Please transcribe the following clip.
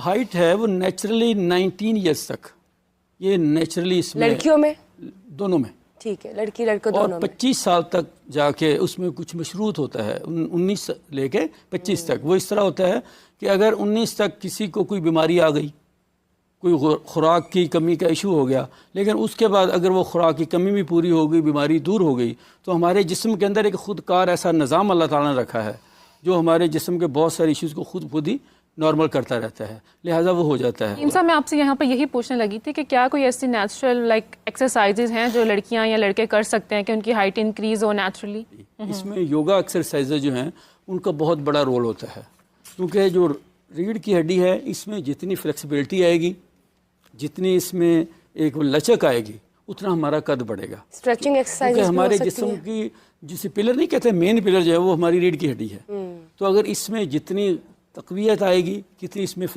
Height है वो naturally 19 years तक, ये नेचुरली इसमें लड़कियों में दोनों में, ठीक है, लड़की लड़कों और दोनों में। 25 साल तक जाके उसमें कुछ मशरूत होता है, 19 लेके 25 तक। वो इस तरह होता है कि अगर 19 तक किसी को कोई बीमारी आ गई, कोई खुराक की कमी का इशू हो गया, लेकिन उसके बाद अगर वो खुराक की कमी भी पूरी हो गई, बीमारी दूर हो गई, तो हमारे जिस्म के अंदर एक खुदकार ऐसा निज़ाम अल्लाह ताला ने रखा है जो हमारे जिस्म के बहुत सारे इश्यूज़ को खुद ही नॉर्मल करता रहता है, लिहाजा वो हो जाता है। इंसान, मैं आपसे यहाँ पर यही पूछने लगी थी कि क्या कोई ऐसी नेचुरल एक्सरसाइजेज हैं जो लड़कियाँ या लड़के कर सकते हैं कि उनकी हाइट इंक्रीज हो नेचुरली? इसमें योगा एक्सरसाइज जो हैं उनका बहुत बड़ा रोल होता है, क्योंकि जो रीढ़ की हड्डी है इसमें जितनी फ्लेक्सिबिलिटी आएगी, जितनी इसमें एक लचक आएगी, उतना हमारा कद बढ़ेगा। स्ट्रेचिंग एक्सरसाइज क्योंकि हमारे जिस्म की जिसे पिलर नहीं कहते, मेन पिलर जो है वो हमारी रीढ़ की हड्डी है। तो अगर इसमें जितनी तकवीयत आएगी, कितनी इसमें